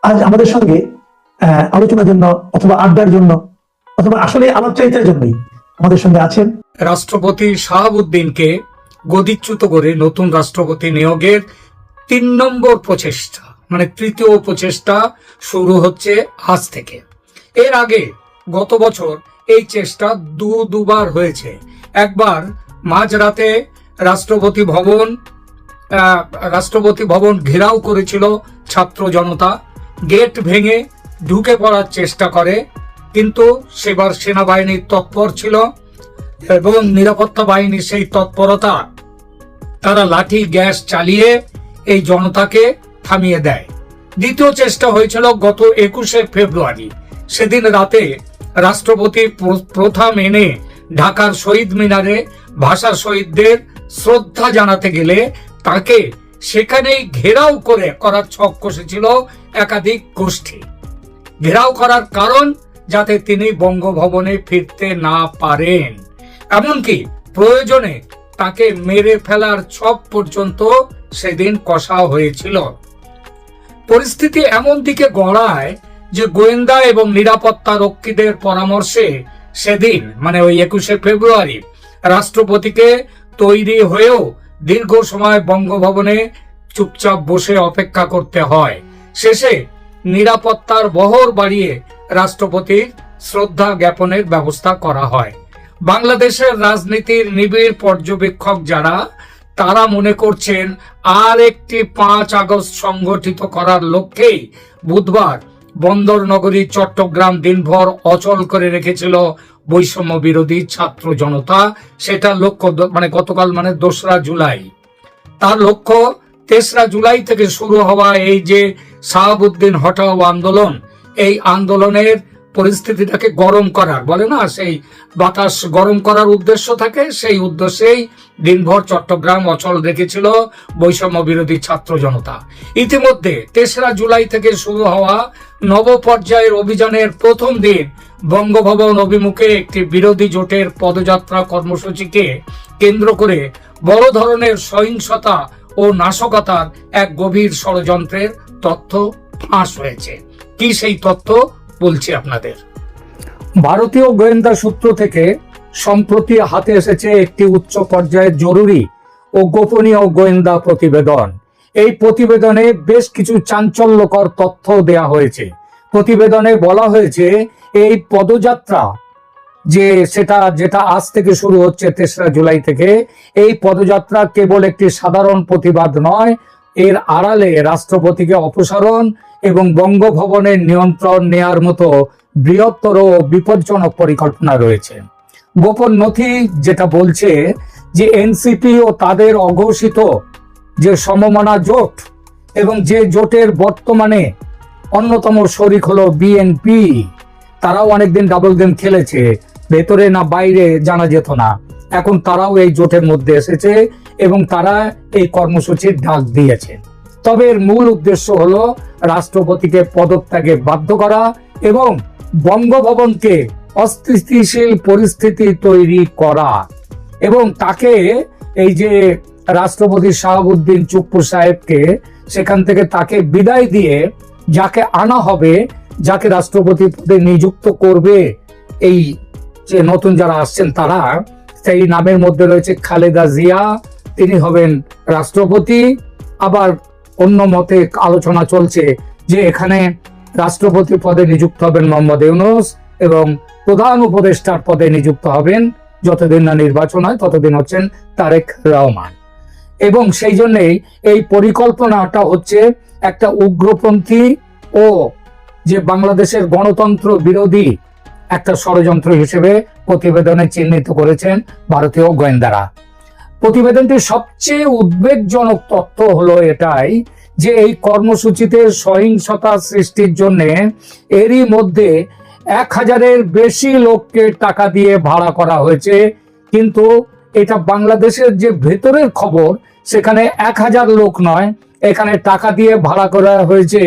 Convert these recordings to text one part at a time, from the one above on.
আজ আমাদের সঙ্গে আলোচনার জন্য অথবা আড্ডার জন্য অথবা আসলে আলোচনার জন্যই আমাদের সঙ্গে আছেন রাষ্ট্রপতি শাহাবুদ্দিনকে গদিচ্যুত করে নতুন রাষ্ট্রপতি নিয়োগের ৩ নম্বর প্রচেষ্টা, মানে তৃতীয় প্রচেষ্টা শুরু হচ্ছে আজ থেকে। এর আগে গত বছর এই চেষ্টা দুবার হয়েছে। একবার মাঝরাতে রাষ্ট্রপতি ভবন ঘেরাও করেছিল ছাত্র জনতা, গেট ভেঙে ঢুকে পড়ার চেষ্টা করে, কিন্তু সেবার সেনাবাহিনী তৎপর ছিল এবং নিরাপত্তা বাহিনীর সেই তৎপরতা, তারা লাঠি গ্যাস চালিয়ে এই জনতাকে থামিয়ে দেয়। দ্বিতীয় চেষ্টা হয়েছিল গত 21শে ফেব্রুয়ারি। সেদিন রাতে রাষ্ট্রপতি প্রথা মেনে ঢাকার শহীদ মিনারে ভাষা শহীদদের শ্রদ্ধা জানাতে গেলে তাকে সেখানেই ঘেরাও করার ছক কষেছিল একাধিক গোষ্ঠী। ঘেরাও করার কারণ যাতে তিনি বঙ্গভবনে ফিরতে না পারেন, এমনকি প্রয়োজনে তাকে মেরে ফেলার ছক পর্যন্ত সেদিন কষা হয়েছিল। পরিস্থিতি এমন দিকে গড়ায় যে গোয়েন্দা এবং নিরাপত্তা রক্ষীদের পরামর্শে সেদিন, মানে ওই 21শে ফেব্রুয়ারি, রাষ্ট্রপতিকে তৈরি হয়েও দীর্ঘ সময় বঙ্গভবনে চুপচাপ বসে অপেক্ষা করতে হয়। শেষে নিরাপত্তার বহর বাড়িয়ে রাষ্ট্রপতির শ্রদ্ধা জ্ঞাপনের ব্যবস্থা করা হয়। বাংলাদেশের রাজনীতির নিবিড় পর্যবেক্ষক যারা, তারা মনে করছেন আর একটি 5 আগস্ট সংগঠিত করার লক্ষ্যেই বুধবার বন্দর নগরী চট্টগ্রাম দিনভর অচল করে রেখেছিল বৈষম্য বিরোধী ছাত্র জনতা। সেটা লক্ষ্য গতকাল 2রা জুলাই। তার লক্ষ্য 3রা জুলাই থেকে শুরু হওয়া এই যে শাহাবুদ্দিন হটাও আন্দোলন, এই আন্দোলনের পরিস্থিতিটাকে গরম করার, বলে না সেই বাতাস গরম করার উদ্দেশ্য থাকে, সেই উদ্দেশ্যেই দিনভর চট্টগ্রাম অচল রেখেছিল বৈষম্য বিরোধী ছাত্র জনতা। ইতিমধ্যে 3রা জুলাই থেকে শুরু হওয়া নব পর্যায়ের অভিযানের প্রথম দিন বঙ্গভবন অভিমুখে একটি বিরোধী জোটের পদযাত্রা কর্মসূচিকে কেন্দ্র করে বড় ধরনের সহিংসতা ও নাশকতার এক গভীর ষড়যন্ত্রের তথ্য ফাঁস হয়েছে। কি সেই তথ্য বলছি আপনাদের। ভারতীয় গোয়েন্দা সূত্র থেকে সম্প্রতি হাতে এসেছে একটি উচ্চ পর্যায়ের জরুরি ও গোপনীয় গোয়েন্দা প্রতিবেদন। এই প্রতিবেদনে বেশ কিছু চাঞ্চল্যকর তথ্য দেয়া হয়েছে। প্রতিবেদনে বলা হয়েছে এই পদযাত্রা যেটা আজ থেকে শুরু হচ্ছে 3রা জুলাই থেকে, এই পদযাত্রা কেবল একটি সাধারণ প্রতিবাদ নয়, এর আড়ালে রাষ্ট্রপতিকে অপসারণ এবং বঙ্গভবনের নিয়ন্ত্রণ নেয়ার মতো বৃহত্তর ও বিপজ্জনক পরিকল্পনা রয়েছে। গোপন নথি যেটা বলছে যে এনসিপি ও তাদের অঘোষিত যে সমমনা জোট এবং যে জোটের বর্তমানে অন্যতম শরিক হলো বিএনপি, তারাও অনেকদিন ডাবল গেম খেলেছে, ভেতরে না বাইরে জানা যেত না। এখন তারাও এই জোটের মধ্যে এসেছে এবং তারা এই কর্মসূচির ডাক দিয়েছে। তবে এর মূল উদ্দেশ্য হলো রাষ্ট্রপতিকে পদত্যাগে বাধ্য করা এবং বঙ্গভবনকে অস্থিতিশীল পরিস্থিতি তৈরি করা, এবং তাকে এই যে রাষ্ট্রপতি শাহাবুদ্দিন চুপ্পু সাহেবকে সেখান থেকে তাকে বিদায় দিয়ে যাকে আনা হবে, যাকে রাষ্ট্রপতি পদে নিযুক্ত করবে, এই যে নতুন যারা আসছেন তারা, সেই নামের মধ্যে রয়েছে খালেদা জিয়া, তিনি হবেন রাষ্ট্রপতি। আবার অন্য মতে আলোচনা চলছে যে এখানে রাষ্ট্রপতি পদে নিযুক্ত হবেন মোহাম্মদ ইউনূস এবং প্রধান উপদেষ্টার পদে নিযুক্ত হবেন, যতদিন না নির্বাচন হয় ততদিন, হচ্ছেন তারেক রহমান। এবং সেই জন্যই এই পরিকল্পনাটা হচ্ছে একটা উগ্রপন্থী ও যে বাংলাদেশের গণতন্ত্র বিরোধী একটা ষড়যন্ত্র হিসেবে প্রতিবেদনে চিহ্নিত করেছেন ভারতীয় গোয়েন্দারা। প্রতিবেদনটির সবচেয়ে উদ্বেগজনক তথ্য হলো এটাই যে এই কর্মসূচিতে সহিংসতা সৃষ্টির জন্য এরই মধ্যে 1000-এর বেশি লোককে টাকা দিয়ে ভাড়া করা হয়েছে। কিন্তু এটা বাংলাদেশের যে ভেতরের খবর, সেখানে 1000 লোক নয়, এখানে টাকা দিয়ে ভাড়া করা হয়েছে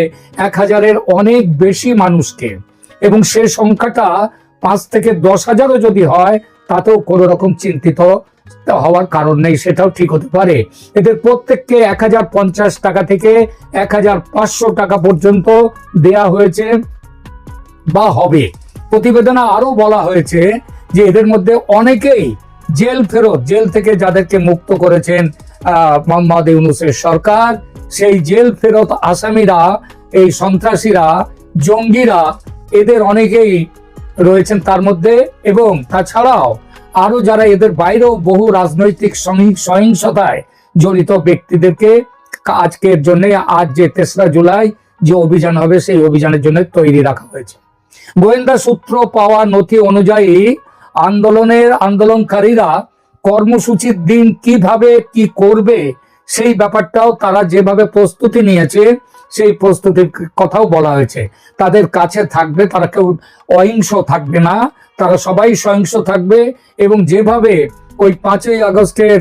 1000-এর অনেক বেশি মানুষকে, এবং সে সংখ্যাটা 5 থেকে 10,000ও যদি হয় তাতেও কোনো রকম চিন্তিত হওয়ার কারণ নেই, সেটাও ঠিক হতে পারে। এদের প্রত্যেককে 1050 টাকা থেকে 1500 টাকা পর্যন্ত দেয়া হয়েছে বা হবে। প্রতিবেদনে আরো বলা হয়েছে যে এদের মধ্যে অনেকেই জেল ফেরত, জেল থেকে যাদেরকে মুক্ত করেছেন মোহাম্মদ ইউনূসের সরকার, সেই জেল ফেরত আসামিরা, এই সন্ত্রাসীরা, জঙ্গিরা, এদের অনেকেই রয়েছেন তার মধ্যে। এবং তাছাড়াও আরো যারা এদের বাইরেও বহু রাজনৈতিক সহিংসতায় জড়িত ব্যক্তিদেরকে আজকের জন্য, আজ যে 3রা জুলাই যে অভিযান হবে সেই অভিযানের জন্য তৈরি রাখা হয়েছে। গোয়েন্দা সূত্র পাওয়া নথি অনুযায়ী আন্দোলনকারীরা কর্মসূচির দিন কিভাবে কি করবে সেই ব্যাপারটাও তারা যেভাবে প্রস্তুতি নিয়েছে সেই প্রস্তুতির কথাও বলা হয়েছে। তাদের কাছে থাকবে, তারা কেউ অহিংস থাকবে না, তারা সবাই সহিংস থাকবে। এবং যেভাবে ওই 5ই আগস্টের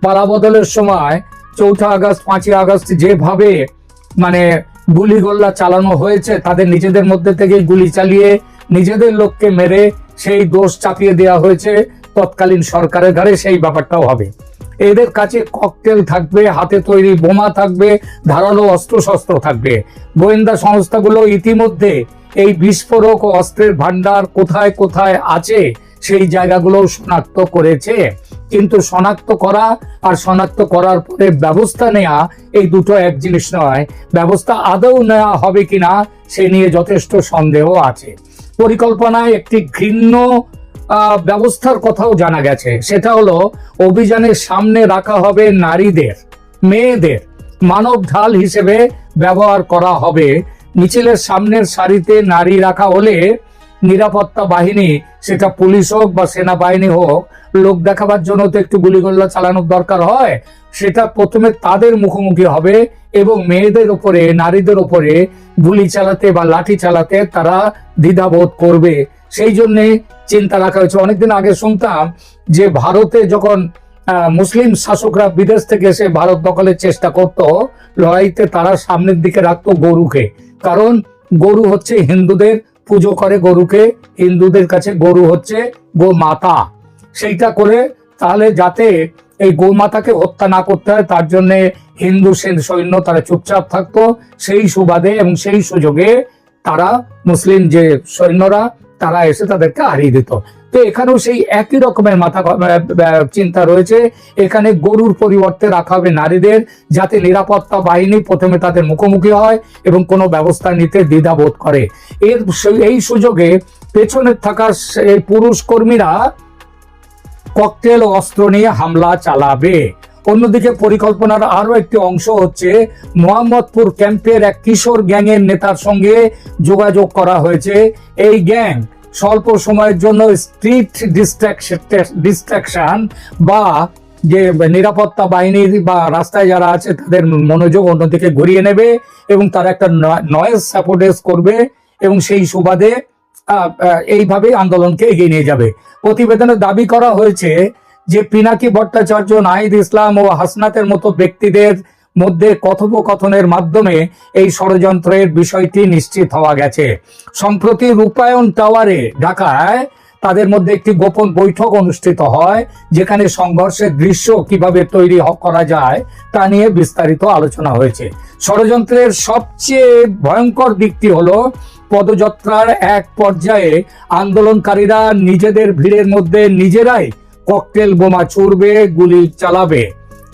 পালাবদলের সময় 4 আগস্ট 5ই আগস্ট যেভাবে মানে গুলিগোল্লা চালানো হয়েছে, তাদের নিজেদের মধ্যে থেকে গুলি চালিয়ে নিজেদের লোককে মেরে সেই দোষ চাপিয়ে দেওয়া হয়েছে তৎকালীন সরকারের ঘাড়ে, সেই ব্যাপারটাও হবে। এদের কাছে ককটেল থাকবে, হাতে তৈরি বোমা থাকবে, ধারালো অস্ত্রশস্ত্র থাকবে। গোয়েন্দা সংস্থাগুলো ইতিমধ্যে এই বিস্ফোরক ও অস্ত্রের ভান্ডার কোথায় কোথায় আছে সেই জায়গাগুলো শনাক্ত করেছে। কিন্তু শনাক্ত করা আর শনাক্ত করার পরে ব্যবস্থা নেওয়া এই দুটো এক জিনিস নয়। ব্যবস্থা আদৌ নেওয়া হবে কিনা সে নিয়ে যথেষ্ট সন্দেহ আছে। পরিকল্পনায় একটি ঘৃণ্য ব্যবস্থার কথাও জানা গেছে, সেটা হলো অভিযানের সামনে রাখা হবে নারীদের, মেয়েদের মানব ঢাল হিসেবে ব্যবহার করা হবে। মিছিলের সামনের সারিতে নারী রাখা হলে নিরাপত্তা বাহিনী, সেটা পুলিশ হোক বা সেনাবাহিনী হোক, লোক দেখাবার জন্য তো একটু গুলিগোল্লা চালানোর দরকার হয়, সেটা প্রথমে তাদের মুখোমুখি হবে এবং মেয়েদের উপরে, নারীদের উপরে গুলি চালাতে বা লাঠি চালাতে তারা দ্বিধাবোধ করবে। সেই জন্যে চিন্তা রাখা হয়েছে। অনেকদিন আগে শুনতাম যে ভারতে যখন মুসলিম শাসকরা বিদেশ থেকে এসে ভারত দখলের চেষ্টা করত, লড়াইতে তারা সামনের দিকে রাখতো গরুকে, কারণ গরু হচ্ছে হিন্দুদের, পুজো করে গরুকে, হিন্দুদের কাছে গরু হচ্ছে গোমাতা। সেইটা করে তাহলে যাতে এই গোমাতাকে হত্যা না করতে হয় তার জন্য হিন্দু সৈন্য তারা চুপচাপ থাকতো। সেই সুবাদে এবং সেই সুযোগে তারা মুসলিম যে সৈন্যরা তারা এসে তাদেরকে হারিয়ে দিত। তো এখানেও সেই একই রকমের চিন্তা রয়েছে। এখানে গরুর পরিবর্তে রাখা হবে নারীদের, যাতে নিরাপত্তা বাহিনী প্রথমে তাদের মুখোমুখি হয় এবং কোনো ব্যবস্থা নিতে দ্বিধাবোধ করে। এই সুযোগে পেছনে থাকা এই পুরুষ কর্মীরা ককটেল ও অস্ত্র নিয়ে হামলা চালাবে। অন্যদিকে পরিকল্পনার আরো একটি অংশ হচ্ছে মোহাম্মদপুর ক্যাম্পের এক কিশোর গ্যাংয়ের নেতার সঙ্গে যোগাযোগ করা হয়েছে। এই গ্যাং স্বল্প সময়ের জন্য স্ট্রিট ডিস্ট্রাকশন বা যে নিরাপত্তা বাহিনী বা রাস্তায় যারা আছে তাদের মনোযোগ অন্যদিকে ঘুরিয়ে নেবে এবং তারা একটা নয়েজ সাপোর্টেজ করবে এবং সেই সুবাদে এইভাবে আন্দোলনকে এগিয়ে নিয়ে যাবে। প্রতিবেদনে দাবি করা হয়েছে যে পিনাকি ভট্টাচার্য, নাহিদ ইসলাম ও হাসনাতের মতো ব্যক্তিদের মধ্যে কথোপকথনের মাধ্যমে এই ষড়যন্ত্রের বিষয়টি নিশ্চিত হওয়া গেছে। সম্প্রতি রূপায়ণ টাওয়ারে ঢাকায় তাদের মধ্যে একটি গোপন বৈঠক অনুষ্ঠিত হয়, যেখানে সংঘর্ষের দৃশ্য কিভাবে তৈরি করা যায় তা নিয়ে বিস্তারিত আলোচনা হয়েছে। ষড়যন্ত্রের সবচেয়ে ভয়ঙ্কর দিকটি হলো পদযাত্রার এক পর্যায়ে আন্দোলনকারীরা নিজেদের ভিড়ের মধ্যে নিজেরাই ককটেল বোমা ছুড়বে, গুলি চালাবে।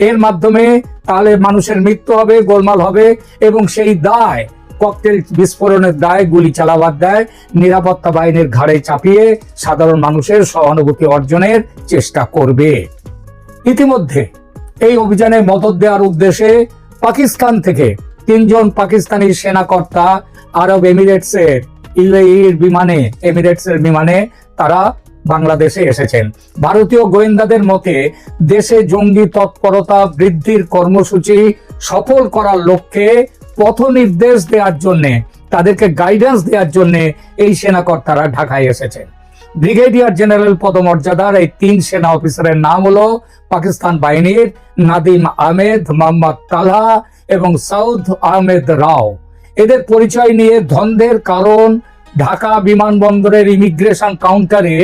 এর মাধ্যমে তাহলে মানুষের মৃত্যু হবে, গোলমাল হবে এবং সেই দায়, ককটেল বিস্ফোরণের দায়, গুলি চালাবার দায় নিরাপত্তা বাহিনীর ঘাড়ে চাপিয়ে সাধারণ মানুষের সহানুভূতি অর্জনের চেষ্টা করবে। ইতিমধ্যে এই অভিযানে মদত দেওয়ার উদ্দেশ্যে পাকিস্তান থেকে 3 জন পাকিস্তানি সেনাকর্তা আরব এমিরেটসের বিমানে তারা বাংলাদেশে এসেছেন। ভারতীয় গোয়েন্দাদের মতে দেশে জঙ্গি তৎপরতা বৃদ্ধির কর্মসূচি সফল করার লক্ষ্যে পথ নির্দেশ দেওয়ার জন্য, তাদেরকে গাইডেন্স দেওয়ার জন্য এই সেনাকর্তারা ঢাকায় এসেছেন। ব্রিগেডিয়ার জেনারেল পদমর্যাদার এই 3 সেনা অফিসারের নাম হলো পাকিস্তান বাহিনীর নাদিম আহমেদ, মোহাম্মদ তালহা এবং সৌদ আহমেদ রাও। এদের পরিচয় নিয়ে দ্বন্দ্বের কারণ ঢাকা বিমানবন্দরের ইমিগ্রেশন কাউন্টারে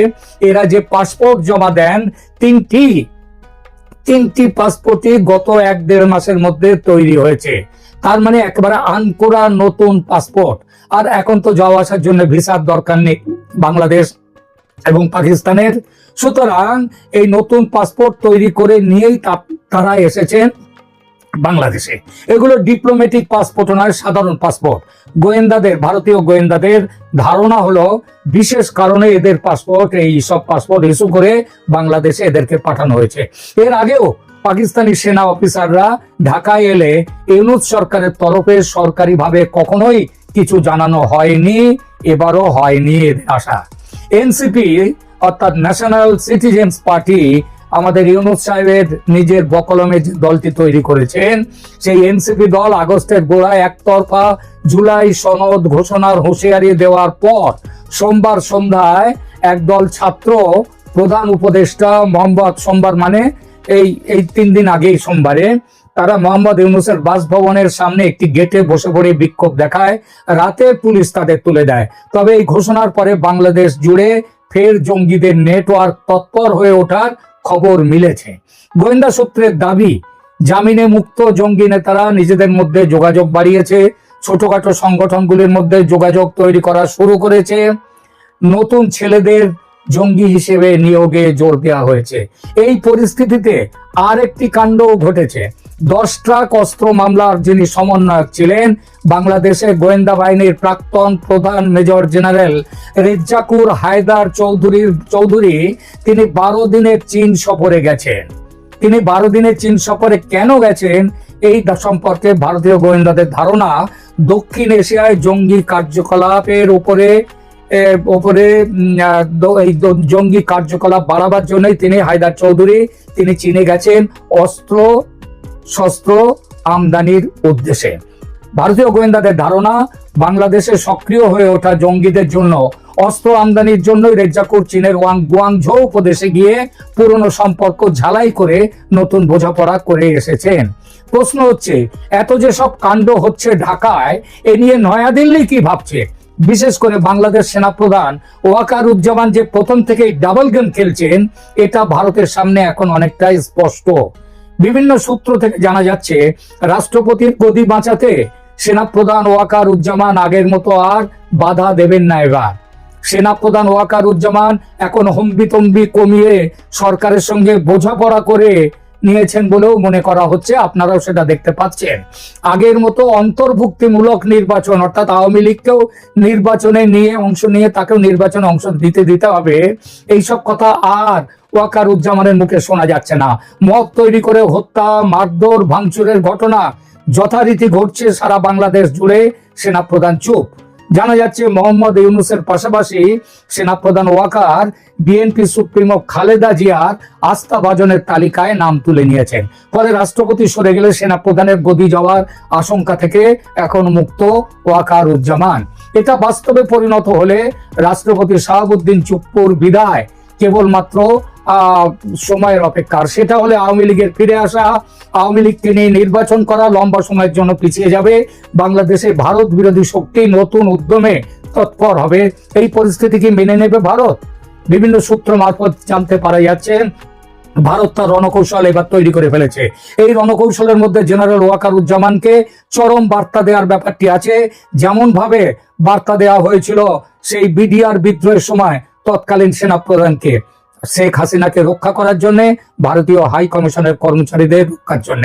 এরা যে পাসপোর্ট জমা দেন 3টি 3টি পাসপোর্টই গত 1-1.5 মাসের মধ্যে তৈরি হয়েছে। তার মানে একেবারে আনকোরা নতুন পাসপোর্ট। আর এখন তো যাওয়া আসার জন্য ভিসার দরকার নেই বাংলাদেশ এবং পাকিস্তানের। সুতরাং এই নতুন পাসপোর্ট তৈরি করে নিয়েই তারা এসেছেন বাংলাদেশে। এগুলো ডিপ্লোম্যাটিক পাসপোর্ট নয়, সাধারণ পাসপোর্ট। গোয়েন্দাদের, ভারতীয় গোয়েন্দাদের ধারণা হলো বিশেষ কারণে এদের পাসপোর্ট, এই সব পাসপোর্ট ইস্যু করে বাংলাদেশে এদেরকে পাঠানো হয়েছে। এর আগেও পাকিস্তানি সেনা অফিসাররা ঢাকায় এলে ইউনূস সরকারের তরফে সরকারিভাবে কখনোই কিছু জানানো হয়নি, এবারও হয়নি এদের আশা। এনসিপি অর্থাৎ ন্যাশনাল সিটিজেন্স পার্টি আমাদের ইউনূস সাহেবের নিজের বকলমে যে দলটি তৈরি করেছেন, সেই এনসিপি দল আগস্টের গোড়ায় একতরফা জুলাই সনদ ঘোষণার হুঁশিয়ারি দেওয়ার পর সোমবার সন্ধ্যায় একদল ছাত্র প্রধান উপদেষ্টা সোমবার মানে এই 3 দিন আগেই সোমবারে তারা মোহাম্মদ ইউনূসের বাসভবনের সামনে একটি গেটে বসে পড়ে বিক্ষোভ দেখায়। রাতে পুলিশ তাদের তুলে দেয়। তবে এই ঘোষণার পরে বাংলাদেশ জুড়ে ফের জঙ্গিদের নেটওয়ার্ক তৎপর হয়ে ওঠার খবর মিলেছে। গোয়েন্দা সূত্রের দাবি, জামিনে মুক্ত জঙ্গি নেতারা নিজেদের মধ্যে যোগাযোগ বাড়িয়েছে, ছোটখাটো সংগঠনগুলির মধ্যে যোগাযোগ তৈরি করা শুরু করেছে, নতুন ছেলেদের জঙ্গি হিসেবে নিয়োগে জোর দেওয়া হয়েছে। এই পরিস্থিতিতে আর একটি কাণ্ডও ঘটেছে। 10 ট্রাক অস্ত্র মামলার যিনি সমন্বয়ক ছিলেন, বাংলাদেশের গোয়েন্দা বাহিনীর প্রাক্তন প্রধান মেজর জেনারেল রেজ্জাকুর হায়দার চৌধুরী, তিনি 12 দিনের চীন সফরে গেছেন। তিনি 12 দিনের চীন সফরে কেন গেছেন এই সম্পর্কে ভারতীয় গোয়েন্দাদের ধারণা, দক্ষিণ এশিয়ায় জঙ্গি কার্যকলাপের উপরে জঙ্গি কার্যকলাপ বাড়াবার জন্যই তিনি হায়দার চৌধুরী তিনি চীনে গেছেন অস্ত্র শস্ত্র আমদানির উদ্দেশ্যে। ভারতীয় গোয়েন্দাদের ধারণা, বাংলাদেশে সক্রিয় হয়ে ওঠা জঙ্গিদের জন্য অস্ত্র আমদানির জন্য রেজ্জাকুর চীনের গুয়াংঝৌ প্রদেশে গিয়ে পুরনো সম্পর্ক ঝালাই করে নতুন বোঝাপড়া করে এসেছেন। প্রশ্ন হচ্ছে, এত যে সব কাণ্ড হচ্ছে ঢাকায়, এ নিয়ে নয়াদিল্লি কি ভাবছে? বিশেষ করে বাংলাদেশ সেনাপ্রধান ওয়াকারুজ্জামান যে প্রথম থেকেই ডাবল গেম খেলছেন, এটা ভারতের সামনে এখন অনেকটাই স্পষ্ট। বিভিন্ন সূত্র থেকে জানা যাচ্ছে, রাষ্ট্রপতির গদি বাঁচাতে সেনাপ্রধান ওয়াকারুজ্জামান আগের মতো আর বাধা দেবেন না। এবার সেনাপ্রধান ওয়াকারুজ্জামান এখন হম্বিতম্বি কমিয়ে সরকারের সঙ্গে বোঝাপড়া করে নিয়েছেন বলেও মনে করা হচ্ছে। আপনারাও সেটা দেখতে পাচ্ছেন। আগের মতো অন্তর্ভুক্তিমূলক নির্বাচন, অর্থাৎ আওয়ামী লীগকেও নির্বাচনে অংশ নিয়ে তাকেও নির্বাচনে অংশ দিতে হবে, এইসব কথা আর ওয়াকারুজ্জামানের মুখে শোনা যাচ্ছে না। মত তৈরি করে হত্যা, মারধর, ভাঙচুরের ঘটনা যথারীতি ঘটছে সারা বাংলাদেশ জুড়ে, সেনাপ্রধান চুপ। জানা যাচ্ছে মোহাম্মদ ইউনূসের পাশাপাশি সেনাপ্রধান ওয়াকার বিএনপি সুপ্রিমো খালেদা জিয়ার আস্থাভাজনের তালিকায় নাম তুলে নিয়েছেন। ফলে রাষ্ট্রপতি সরে গেলে সেনাপ্রধানের গদি যাওয়ার আশঙ্কা থেকে এখন মুক্ত ওয়াকারুজ্জামান। এটা বাস্তবে পরিণত হলে রাষ্ট্রপতি শাহাবুদ্দিন চুপ্পুর বিদায় কেবলমাত্র সময়ের অপেক্ষা। সেটা হলে আওয়ামী লীগের ফিরে আসা, আওয়ামী লীগকে নিয়ে নির্বাচন করা লম্বা সময়ের জন্য পিছিয়ে যাবে। বাংলাদেশে ভারত বিরোধী শক্তি নতুন উদ্যমে তৎপর হবে। এই পরিস্থিতি কি মেনে নেবে ভারত? বিভিন্ন সূত্র মারফত জানতে পারা যাচ্ছে, ভারত তার রণকৌশল এবার তৈরি করে ফেলেছে। এই রণকৌশলের মধ্যে জেনারেল ওয়াকারুজ্জামানকে চরম বার্তা দেওয়ার ব্যাপারটি আছে। যেমন ভাবে বার্তা দেওয়া হয়েছিল সেই বিডিআর বিদ্রোহের সময় তৎকালীন সেনাপ্রধানকে, শেখ হাসিনাকে রক্ষা করার জন্য, ভারতীয় হাই কমিশনের কর্মচারীদের রক্ষার জন্য,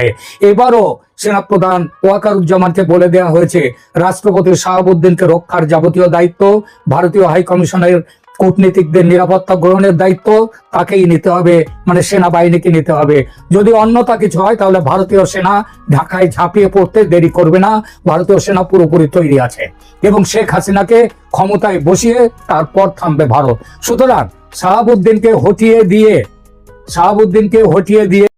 এবারও সেনাপ্রধান ওয়াকারুজ্জামানকে বলে দেওয়া হয়েছে রাষ্ট্রপতি শাহাবুদ্দিনকে রক্ষার যাবতীয় দায়িত্ব, ভারতীয় হাই কমিশনের কূটনীতিকদের নিরাপত্তা গ্রহণের দায়িত্ব তাকেই নিতে হবে, মানে সেনাবাহিনীকে নিতে হবে। যদি অন্যথা কিছু হয় তাহলে ভারতীয় সেনা ঢাকায় ঝাঁপিয়ে পড়তে দেরি করবে না। ভারতীয় সেনা পুরোপুরি তৈরি আছে এবং শেখ হাসিনাকে ক্ষমতায় বসিয়ে তারপর থামবে ভারত। সুতরাং শাহাবুদ্দিনকে হটিয়ে দিয়ে